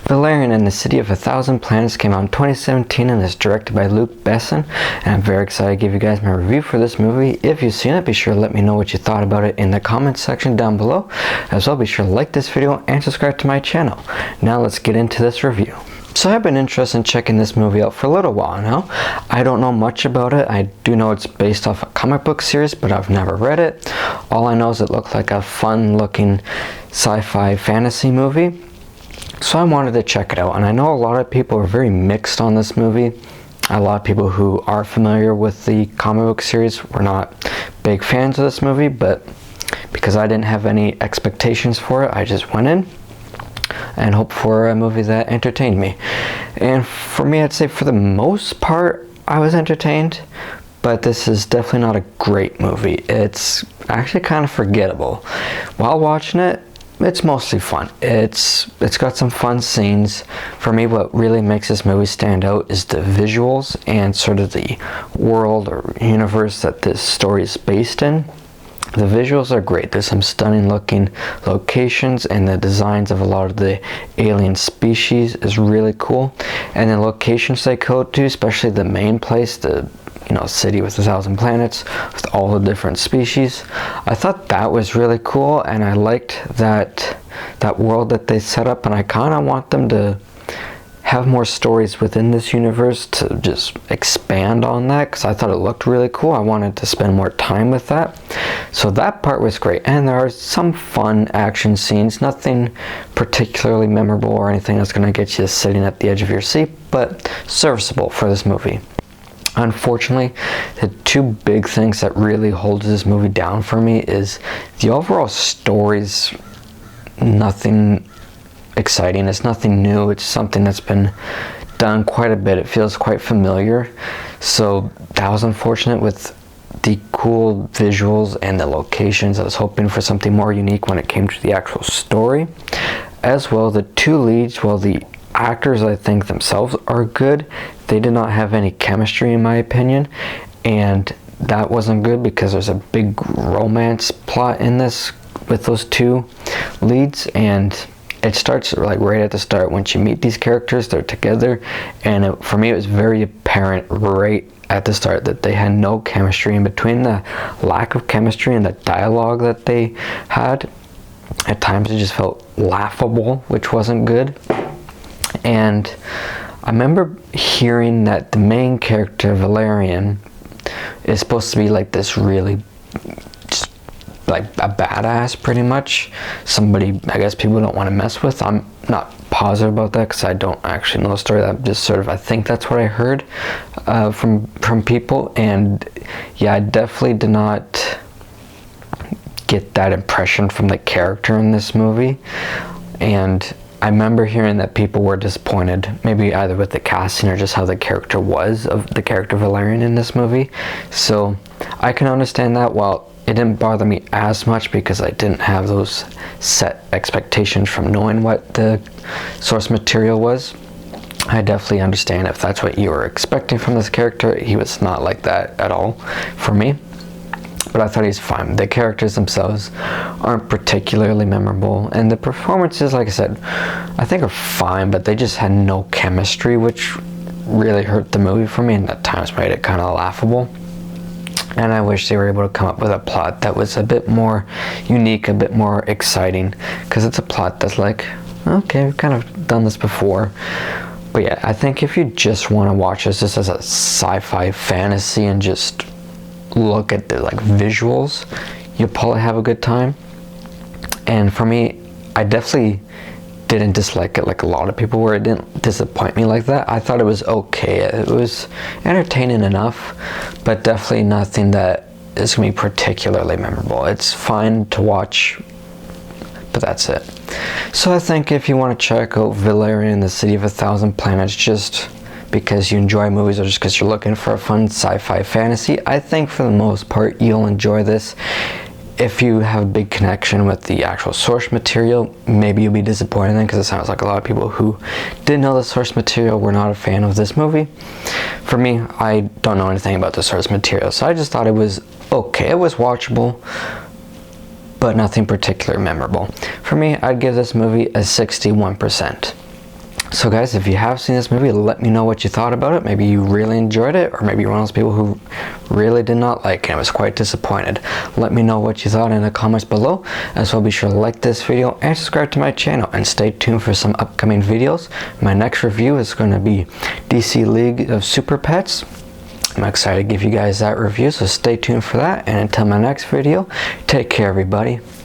Valerian and the City of a Thousand Planets came out in 2017 and is directed by Luc Besson, and I'm very excited to give you guys my review for this movie. If you've seen it, be sure to let me know what you thought about it in the comments section down below. As well, be sure to like this video and subscribe to my channel. Now let's get into this review. So I've been interested in checking this movie out for a little while now. I don't know much about it. I do know it's based off a comic book series, but I've never read it. All I know is it looked like a fun looking sci-fi fantasy movie. So I wanted to check it out, and I know a lot of people are very mixed on this movie. A lot of people who are familiar with the comic book series were not big fans of this movie, but because I didn't have any expectations for it, I just went in and hoped for a movie that entertained me. And for me, I'd say for the most part, I was entertained, but this is definitely not a great movie. It's actually kind of forgettable. While watching it, it's mostly fun. It's got some fun scenes. For me, what really makes this movie stand out is the visuals and sort of the world or universe that this story is based in. The visuals are great. There's some stunning looking locations, and the designs of a lot of the alien species is really cool. And the locations they go to, especially the main place, the city with 1,000 planets with all the different species, I thought that was really cool, and I liked that world that they set up, and I kind of want them to have more stories within this universe to just expand on that, because I thought it looked really cool. I wanted to spend more time with that. So that part was great, and there are some fun action scenes, nothing particularly memorable or anything that's going to get you sitting at the edge of your seat, but serviceable for this movie. Unfortunately, the two big things that really holds this movie down for me is the overall story's nothing exciting. It's nothing new. It's something that's been done quite a bit. It feels quite familiar. So that was unfortunate with the cool visuals and the locations. I was hoping for something more unique when it came to the actual story. As well, the two leads, well, the actors I think themselves are good. They did not have any chemistry in my opinion, and that wasn't good because there's a big romance plot in this with those two leads, and it starts like right at the start. Once you meet these characters, they're together, and for me it was very apparent right at the start that they had no chemistry. In between the lack of chemistry and the dialogue that they had, at times it just felt laughable, which wasn't good. And I remember hearing that the main character, Valerian, is supposed to be like this really, just like a badass pretty much. Somebody, I guess, people don't want to mess with. I'm not positive about that because I don't actually know the story. That just sort of, I think that's what I heard from people. And yeah, I definitely did not get that impression from the character in this movie. And I remember hearing that people were disappointed, maybe either with the casting or just how the character was, of the character Valerian in this movie. So I can understand that. While it didn't bother me as much because I didn't have those set expectations from knowing what the source material was, I definitely understand if that's what you were expecting from this character. He was not like that at all for me. But I thought he's fine. The characters themselves aren't particularly memorable, and the performances, like I said, I think are fine, but they just had no chemistry, which really hurt the movie for me, and at times made it kind of laughable. And I wish they were able to come up with a plot that was a bit more unique, a bit more exciting, because it's a plot that's like, okay, we've kind of done this before. But yeah, I think if you just want to watch this just as a sci-fi fantasy and just look at the visuals, you'll probably have a good time. And for me, I definitely didn't dislike it like a lot of people were. It didn't disappoint me like that. I thought it was okay. It was entertaining enough, but definitely nothing that is going to be particularly memorable. It's fine to watch, but that's it. So I think if you want to check out Valerian, the City of 1,000 Planets, just because you enjoy movies or just because you're looking for a fun sci-fi fantasy, I think for the most part you'll enjoy this. If you have a big connection with the actual source material, maybe you'll be disappointed then, because it sounds like a lot of people who didn't know the source material were not a fan of this movie. For me, I don't know anything about the source material, so I just thought it was okay. It was watchable, but nothing particularly memorable. For me, I'd give this movie a 61%. So guys, if you have seen this movie, let me know what you thought about it. Maybe you really enjoyed it, or maybe you're one of those people who really did not like it and was quite disappointed. Let me know what you thought in the comments below. As well, be sure to like this video and subscribe to my channel, and stay tuned for some upcoming videos. My next review is going to be DC League of Super Pets. I'm excited to give you guys that review, so stay tuned for that. And until my next video, take care everybody.